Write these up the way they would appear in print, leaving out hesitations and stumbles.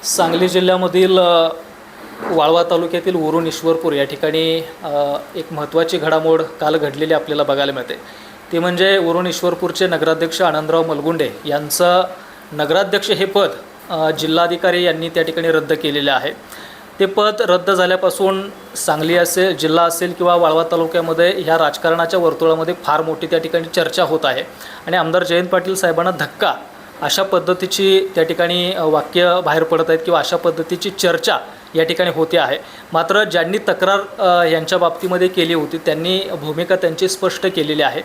सांगली जिल्ह्यामधील वाळवा तालुक्यातील उरुण ईश्वरपूर या ठिकाणी एक महत्त्वाची घडामोड काल घडलेली आपल्याला बघायला मिळते. ते म्हणजे उरुण ईश्वरपूरचे नगराध्यक्ष आनंदराव मलगुंडे यांचं नगराध्यक्ष हे पद जिल्हाधिकारी यांनी त्या ठिकाणी रद्द केलेले आहे. ते पद रद्द झाल्यापासून सांगली असेल, जिल्हा असेल किंवा वाळवा तालुक्यामध्ये ह्या राजकारणाच्या वर्तुळामध्ये फार मोठी त्या ठिकाणी चर्चा होत आहे आणि आमदार जयंत पाटील साहेबांना धक्का अशा पद्धतीची त्या ठिकाणी वाक्य बाहेर पडत आहेत किंवा अशा पद्धतीची चर्चा या ठिकाणी होते आहे. मात्र ज्यांनी तक्रार यांच्या बाबतीमध्ये केली होती त्यांनी भूमिका त्यांची स्पष्ट केलेली आहे.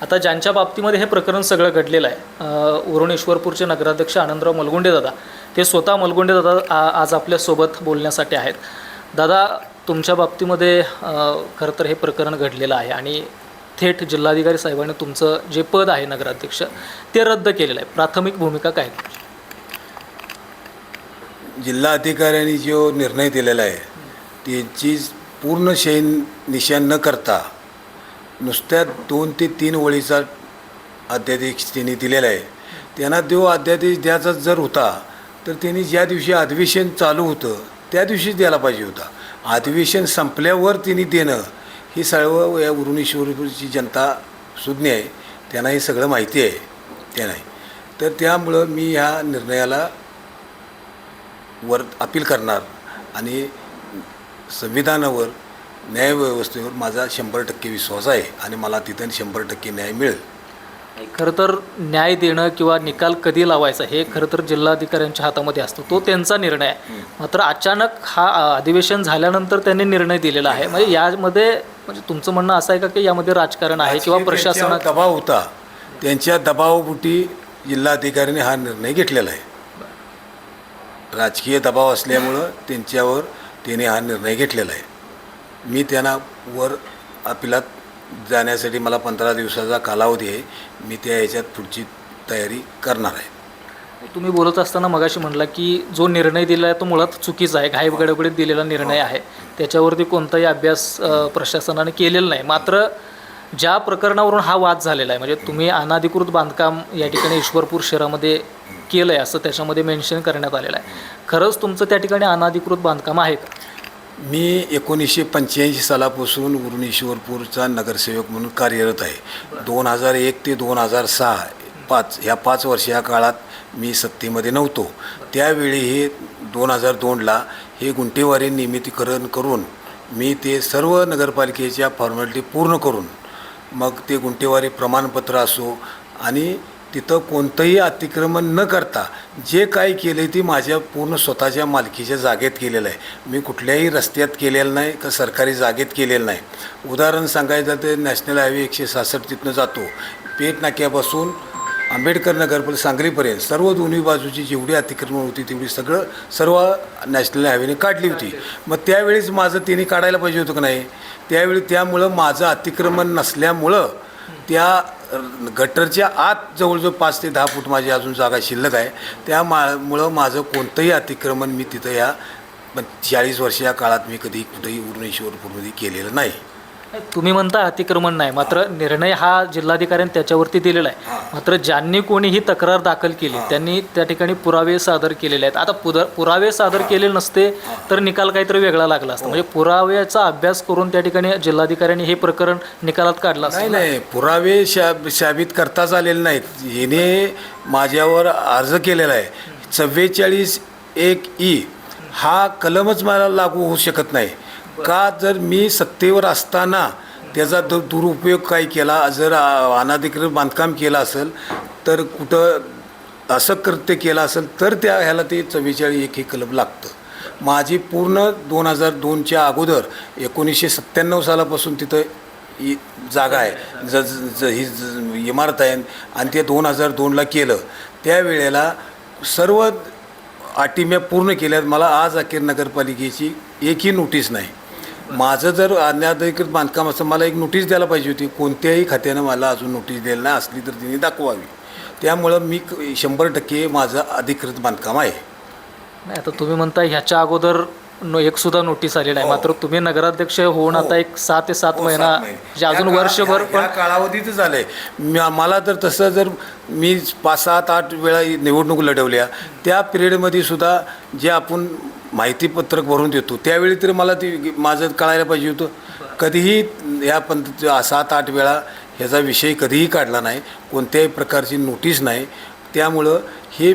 आता ज्यांच्या बाबतीमध्ये हे प्रकरण सगळं घडलेलं आहे, उरुण ईश्वरपूरचे नगराध्यक्ष आनंदराव मलगुंडे दादा, ते स्वतः मलगुंडे दादा आज आपल्यासोबत बोलण्यासाठी आहेत. दादा, तुमच्या बाबतीमध्ये खरं तर हे प्रकरण घडलेलं आहे आणि थेट जिल्हाधिकारी साहेबांनी तुमचं जे पद आहे नगराध्यक्ष ते रद्द केलेलं आहे. प्राथमिक भूमिका काय? जिल्हाधिकाऱ्यांनी जो निर्णय दिलेला आहे त्याची पूर्ण निशाण न करता नुसत्या 2 ते 3 ओळीचा अध्यादेश त्यांनी दिलेला आहे. त्यांना जो अध्यादेश द्यायचा जर होता तर त्यांनी ज्या दिवशी अधिवेशन चालू होतं त्या दिवशीच द्यायला पाहिजे होता. अधिवेशन संपल्यावर त्यांनी देणं ही सर्व या उरुण ईश्वरपूरची जनता सुज्ञ आहे, त्यांना हे सगळं माहिती आहे. त्या नाही तर त्यामुळं मी ह्या निर्णयाला अपील करणार आणि संविधानावर, न्यायव्यवस्थेवर माझा 100% विश्वास आहे आणि मला तिथं 100% न्याय मिळेल. खरं तर न्याय देणं किंवा निकाल कधी लावायचा हे खरं तर जिल्हाधिकाऱ्यांच्या हातामध्ये असतो, तो त्यांचा निर्णय आहे. मात्र अचानक हा अधिवेशन झाल्यानंतर त्यांनी निर्णय दिलेला आहे. म्हणजे यामध्ये म्हणजे तुमचं म्हणणं असं आहे का की यामध्ये राजकारण आहे किंवा प्रशासनात दबाव होता? त्यांच्या दबावापोटी जिल्हाधिकाऱ्यांनी हा निर्णय घेतलेला आहे. राजकीय दबाव असल्यामुळं त्यांच्यावर त्याने हा निर्णय घेतलेला आहे. मी त्यांना वर अपिलात जाण्यासाठी मला 15 दिवसाचा कालावधी आहे. मी त्या ह्याच्यात पुढची तयारी करणार आहे. तुम्ही बोलत असताना मगाशी म्हणला की जो निर्णय दिला आहे तो मुळात चुकीचा आहे, घाईगडबडीत दिलेला निर्णय आहे, त्याच्यावरती कोणताही अभ्यास प्रशासनाने केलेला नाही. मात्र ज्या प्रकरणावरून हा वाद झालेला आहे, म्हणजे तुम्ही अनधिकृत बांधकाम या ठिकाणी ईश्वरपूर शहरामध्ये केलं आहे असं त्याच्यामध्ये मेन्शन करण्यात आलेलं आहे. खरंच तुमचं त्या ठिकाणी अनधिकृत बांधकाम आहे का? मी 1985 सालापासून उरुण ईश्वरपूरचा नगरसेवक म्हणून कार्यरत आहे. 2001 ते 2006 ह्या 5 वर्ष या काळात मी सत्तेमध्ये नव्हतो. त्यावेळी हे 2002ला हे गुंठेवारी नियमितीकरण करून मी ते सर्व नगरपालिकेच्या फॉर्मॅलिटी पूर्ण करून मग ते गुंठेवारी प्रमाणपत्र असो आणि तिथं कोणतंही अतिक्रमण न करता जे काय केलं ते माझ्या पूर्ण स्वतःच्या मालकीच्या जागेत केलेलं आहे. मी कुठल्याही रस्त्यात केलेलं नाही का सरकारी जागेत केलेलं नाही. उदाहरण सांगायचं तर नॅशनल हायवे 166 तिथनं जातो, पेठ नाक्यापासून आंबेडकर नगरपर्यंत सांगलीपर्यंत सर्व दोन्ही बाजूची जेवढी अतिक्रमण होती तेवढी सर्व नॅशनल हायवेने काढली होती. मग त्यावेळीच माझं त्यांनी काढायला पाहिजे होतं का नाही? त्यामुळं माझं अतिक्रमण नसल्यामुळं त्या गटरच्या आत जवळजवळ 5 ते 10 फूट माझी अजून जागा शिल्लक आहे. त्यामुळं माझं कोणतंही अतिक्रमण मी तिथं या 40 वर्ष या काळात मी कधी कुठेही उरुण ईश्वरपूरमध्ये केलेलं नाही. तुम्ही म्हणता अतिक्रमण नाही, मात्र निर्णय हा जिल्हाधिकाऱ्यांनी त्याच्यावरती दिलेला आहे. मात्र ज्यांनी कोणी ही तक्रार दाखल केली त्यांनी त्या ठिकाणी पुरावे सादर केलेले आहेत. आता पुरावे सादर केले नसते तर निकाल काहीतरी वेगळा लागला असता. म्हणजे पुराव्याचा अभ्यास करून त्या ठिकाणी जिल्हाधिकाऱ्यांनी हे प्रकरण निकालात काढलं असतं. नाही, पुरावे साबित करताच आलेले नाहीत. हिने माझ्यावर अर्ज केलेला आहे. 44(1) हा कलमच मला लागू होऊ शकत नाही का? जर मी सत्तेवर असताना त्याचा दुरुपयोग काय केला, जर अनधिकृत बांधकाम केलं असेल तर कुठं असं कृत्य केलं असेल तर त्या ह्याला ते 44(1) हे कलम लागतं. माझी पूर्ण 2002च्या अगोदर 1997 सालापासून तिथं जागा आहे, ही इमारत आहे आणि ते 2002ला केलं. त्यावेळेला सर्व अटी मी पूर्ण केल्यात. मला आज अखेर नगरपालिकेची एकही नोटीस नाही. माझं जर अनधिकृत बांधकाम असं मला एक नोटीस द्यायला पाहिजे होती. कोणत्याही खात्यानं मला अजून नोटीस द्यायला नाही, असली तर तिने दाखवावी. त्यामुळं मी 100% माझं अधिकृत बांधकाम आहे. नाही, आता तुम्ही म्हणता ह्याच्या अगोदर एक सुद्धा नोटीस आली नाही. हो. मात्र तुम्ही नगराध्यक्ष होऊन आता एक 6 ते 7 महिना म्हणजे अजून वर्षभर या पण कालावधीतच झालंय. मला तर तसं जर मी 5, 7, 8 वेळा निवडणूक लढवल्या त्या पिरियडमध्ये सुद्धा जे आपण माहितीपत्रक भरून देतो त्यावेळी तरी मला ती माझं कळायला पाहिजे होतं. कधीही या 7, 8 वेळा ह्याचा विषय कधीही काढला नाही, कोणत्याही प्रकारची नोटीस नाही. त्यामुळं हे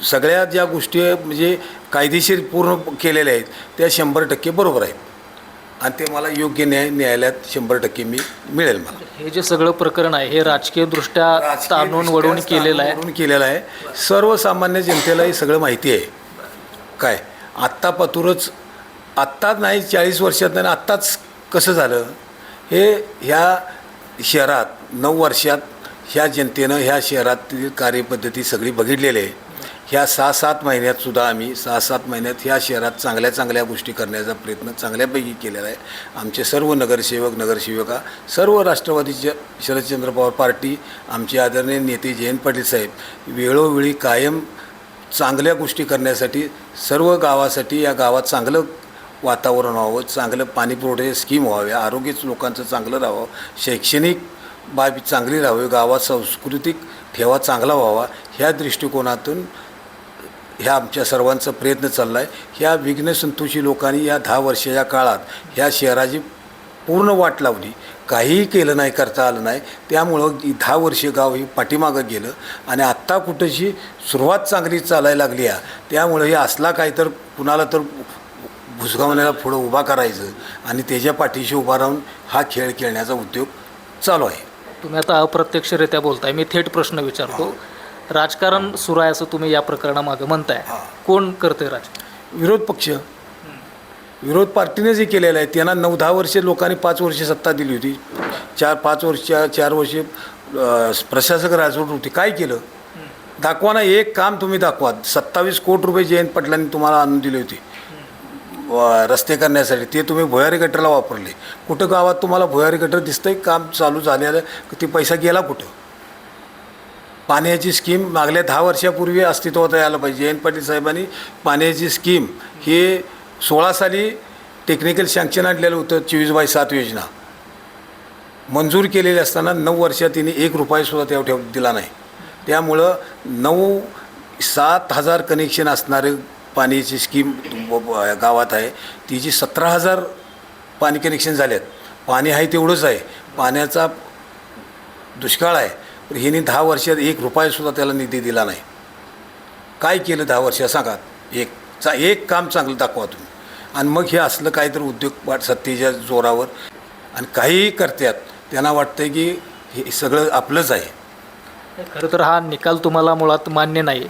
सगळ्या ज्या गोष्टी म्हणजे कायदेशीर पूर्ण केलेल्या आहेत त्या 100% बरोबर आहेत आणि ते मला योग्य न्यायालयात 100% मिळेल. मला हे जे सगळं प्रकरण आहे हे राजकीयदृष्ट्या ताणून वळून केलेलं आहे. सर्वसामान्य जनतेला हे सगळं माहिती आहे. काय आत्तापातूरच आत्ताच नाही 40 वर्षात नाही, आत्ताच कसं झालं हे ह्या शहरात 9 वर्षात ह्या जनतेनं ह्या शहरातील कार्यपद्धती सगळी बघितलेली आहे. ह्या 6-7 महिन्यातसुद्धा आम्ही 6-7 महिन्यात ह्या शहरात चांगल्या गोष्टी करण्याचा प्रयत्न चांगल्यापैकी केलेला आहे. आमचे सर्व नगरसेवक नगरसेविका सर्व राष्ट्रवादीच्या शरदचंद्र पवार पार्टी आमचे आदरणीय नेते जयंत पाटील साहेब वेळोवेळी कायम चांगल्या गोष्टी करण्यासाठी सर्व गावासाठी या गावात चांगलं वातावरण व्हावं, चांगलं पाणीपुरवठ्याच्या स्कीम व्हाव्या, आरोग्य लोकांचं चांगलं राहावं, शैक्षणिक बाबी चांगली राहावी, गावात सांस्कृतिक ठेवा चांगला व्हावा ह्या दृष्टिकोनातून ह्या आमच्या सर्वांचा प्रयत्न चालला आहे. ह्या विघ्नसंतोषी लोकांनी या 10 वर्षाच्या काळात ह्या शहराची पूर्ण वाट लावली, काहीही केलं नाही, करता आलं नाही. त्यामुळं 10 वर्षे गाव ही पाठीमागं गेलं आणि आत्ता कुठंशी सुरुवात चांगली चालायला लागली आहे. त्यामुळं हे असला काय तर कुणाला तर भुसगावण्याला पुढं उभा करायचं आणि त्याच्या पाठीशी उभा राहून हा खेळ खेळण्याचा उद्योग चालू आहे. तुम्ही आता अप्रत्यक्षरित्या बोलताय, मी थेट प्रश्न विचारतो. राजकारण सुरू आहे असं तुम्ही या प्रकरणामागं म्हणताय, कोण करतंय राजकारण? विरोध पक्ष, विरोध पार्टीने जे केलेलं आहे. त्यांना 9-10 वर्षे लोकांनी 5 वर्षे सत्ता दिली होती, 4 वर्षे प्रशासक राजवट होती. काय केलं? दाखवा ना, एक काम तुम्ही दाखवा. 27 कोटी रुपये जयंत पाटलांनी तुम्हाला आणून दिले होते रस्ते करण्यासाठी, ते तुम्ही भुयारी गटरला वापरले. कुठं गावात तुम्हाला भुयारी गटर दिसतंय काम चालू झालेलं? ते पैसा गेला कुठं? पाण्याची स्कीम मागल्या 10 वर्षापूर्वी अस्तित्वात यायला पाहिजे. जयंत पाटील साहेबांनी पाण्याची स्कीम हे 16 साली टेक्निकल सँक्शन आणलेलं होतं. 24/7 योजना मंजूर केलेली असताना 9 वर्षात तिने 1 रुपयासुद्धा त्या दिला नाही. त्यामुळं 7,000 कनेक्शन असणारे पाण्याची स्कीम गावात आहे, तिची 17,000 पाणी कनेक्शन झाल्यात. पाणी आहे तेवढंच आहे, पाण्याचा दुष्काळ आहे. पण हिने 10 वर्षात 1 रुपयासुद्धा त्याला निधी दिला नाही. काय केलं 10 वर्षात सांगा? एक काम चांगलं दाखवा तुम्ही. आणि मग हे असलं काहीतरी उद्योग सत्तेच्या जोरावर आणि काहीही करतात. त्यांना वाटतं की हे सगळं आपलंच आहे. खरं तर हा निकाल तुम्हाला मुळात मान्य नाही.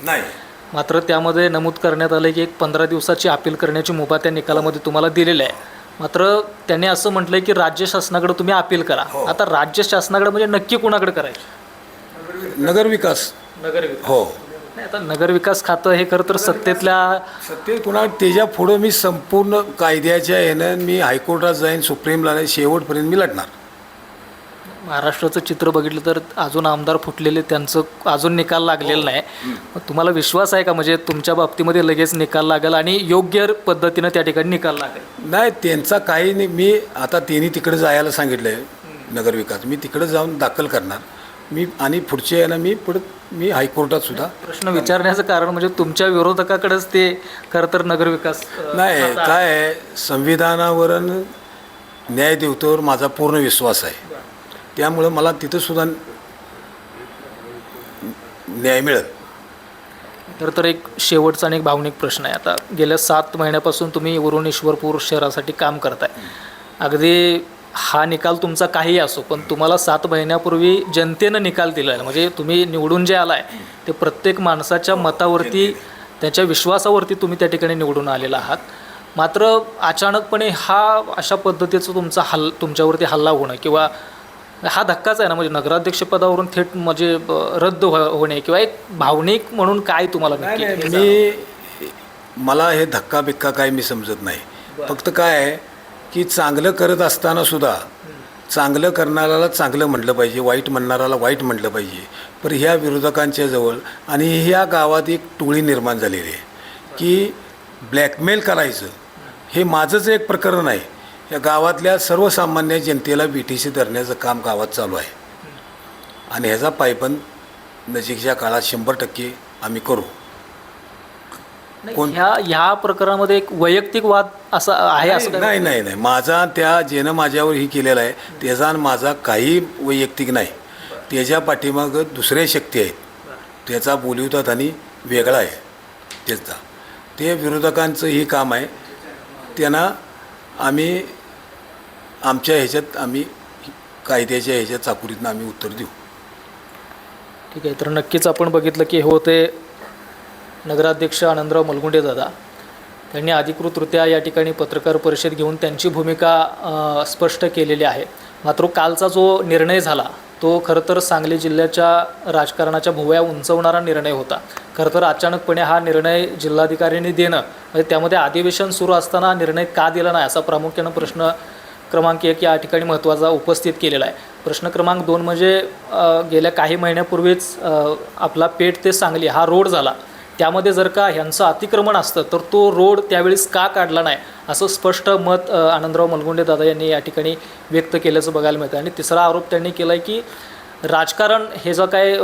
मात्र त्यामध्ये नमूद करण्यात आलं की एक 15 दिवसाची अपील करण्याची मुभा त्या निकालामध्ये तुम्हाला दिलेली आहे. मात्र त्यांनी असं म्हटलंय की राज्य शासनाकडे तुम्ही अपील करा. आता राज्य शासनाकडे म्हणजे नक्की कुणाकडे करायचं? नगरविकास. हो. नाही, आता नगरविकास खातं हे खरं तर सत्तेत कुणा त्याच्या पुढं मी संपूर्ण कायद्याच्या ह्यानं मी हायकोर्टात जाईन, सुप्रीमला नाही, शेवटपर्यंत मी लढणार. महाराष्ट्राचं चित्र बघितलं तर अजून आमदार फुटलेले त्यांचं अजून निकाल लागलेला नाही. मग तुम्हाला विश्वास आहे का म्हणजे तुमच्या बाबतीमध्ये लगेच निकाल लागेल आणि योग्य पद्धतीनं त्या ठिकाणी निकाल लागेल? नाही, त्यांचा काही नाही. मी आता त्यांनी तिकडे जायला सांगितलं आहे नगरविकास, मी तिकडे जाऊन दाखल करणार मी आणि पुढच्या यानं मी हायकोर्टात सुद्धा प्रश्न विचारण्याचं कारण म्हणजे तुमच्या विरोधकाकडेच ते खरं तर नगरविकास नाही. काय आहे, संविधानावर न्याय देवतेवर माझा पूर्ण विश्वास आहे. त्यामुळं मला तिथंसुद्धा न्याय मिळेल. तर एक शेवटचा आणि एक भावनिक प्रश्न आहे. आता गेल्या 7 महिन्यापासून तुम्ही वरुण ईश्वरपूर शहरासाठी काम करताय. अगदी हा निकाल तुमचा काही असो, पण तुम्हाला 7 महिन्यापूर्वी जनतेनं निकाल दिला आहे. म्हणजे तुम्ही निवडून जे आलाय ते प्रत्येक माणसाच्या मतावरती, त्याच्या विश्वासावरती तुम्ही त्या ठिकाणी निवडून आलेला आहात. मात्र अचानकपणे हा अशा पद्धतीचं तुमच्यावरती हल्ला होणं किंवा हा धक्काच आहे ना. म्हणजे नगराध्यक्षपदावरून थेट म्हणजे रद्द होणे किंवा एक भावनिक म्हणून काय तुम्हाला मला हे धक्का बिक्का काय मी समजत नाही. फक्त काय आहे की चांगलं करत असताना सुद्धा चांगलं करणाऱ्याला चांगलं म्हटलं पाहिजे, वाईट म्हणणाऱ्याला वाईट म्हटलं पाहिजे. पण ह्या विरोधकांच्या जवळ आणि ह्या गावात एक टोळी निर्माण झालेली आहे की ब्लॅकमेल करायचं हे माझंच एक प्रकरण आहे. या गावातल्या सर्वसामान्य जनतेला बीटीसी धरण्याचं काम गावात चालू आहे आणि ह्याचा पायबंद नजीकच्या काळात 100% आम्ही करू. ह्या प्रकरणामध्ये एक वैयक्तिक वाद असा आहे असं काय? नाही नाही नाही, माझा त्या ज्यानं माझ्यावर ही केलेला आहे त्याचा आणि माझा काही वैयक्तिक नाही. त्याच्या पाठीमागं दुसऱ्या शक्ती आहेत, त्याचा बोलिवतात आणि वेगळा आहे त्याचा. ते विरोधकांचं ही काम आहे. त्यांना आम्ही आमच्या ह्याच्यात आम्ही कायद्याच्या ह्याच्या चाकुरीतनं आम्ही उत्तर देऊ. ठीक आहे. तर नक्कीच आपण बघितलं की होते नगराध्यक्ष आनंदराव मलगुंडे दादा, त्यांनी अधिकृतरित्या या ठिकाणी पत्रकार परिषद घेऊन त्यांची भूमिका स्पष्ट केलेली आहे. मात्र कालचा जो निर्णय झाला तो खरं तर सांगली जिल्ह्याच्या राजकारणाच्या भुवया उंचवणारा निर्णय होता. खरं तर अचानकपणे हा निर्णय जिल्हाधिकाऱ्यांनी देणं म्हणजे त्यामध्ये अधिवेशन सुरू असताना निर्णय का दिला नाही असा प्रामुख्यानं प्रश्न क्रमांक 1 या ठिकाणी महत्त्वाचा उपस्थित केलेला आहे. प्रश्न क्रमांक 2 म्हणजे गेल्या काही महिन्यापूर्वीच आपला पेठ ते सांगली हा रोड झाला. त्यामध्ये जर का ह्यांचं अतिक्रमण असतं तर तो रोड त्यावेळेस का काढला नाही असं स्पष्ट मत आनंदराव मलगुंडे दादा यांनी या ठिकाणी व्यक्त केल्याचं बघायला मिळतं. आणि तिसरा आरोप त्यांनी केला आहे की राजकारण हे जो काय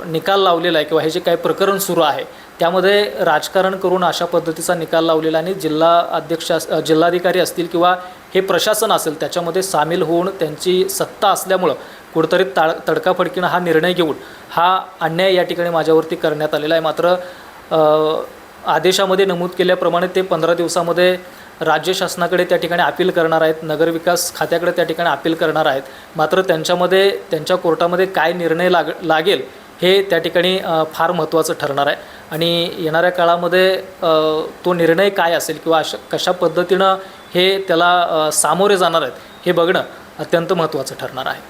निकाल लावलेला आहे किंवा हे जे काही प्रकरण सुरू आहे त्यामध्ये राजकारण करून अशा पद्धतीचा निकाल लावलेला आणि जिल्हाधिकारी असतील किंवा हे प्रशासन असेल त्याच्यामध्ये सामील होऊन त्यांची सत्ता असल्यामुळं कुठंतरी तडकाफडकीनं हा निर्णय घेऊन हा अन्याय या ठिकाणी माझ्यावरती करण्यात आलेला आहे. मात्र आदेशामध्ये नमूद केल्याप्रमाणे ते 15 दिवसामध्ये राज्य शासनाकडे त्या ठिकाणी अपील करणार आहेत, नगरविकास खात्याकडे त्या ठिकाणी अपील करणार आहेत. मात्र त्यांच्या कोर्टामध्ये काय निर्णय लागेल हे त्या ठिकाणी फार महत्त्वाचं ठरणार आहे. आणि येणाऱ्या काळामध्ये तो निर्णय काय असेल किंवा कशा पद्धतीनं हे त्याला सामोरे जाणार आहेत हे बघणं अत्यंत महत्त्वाचं ठरणार आहे.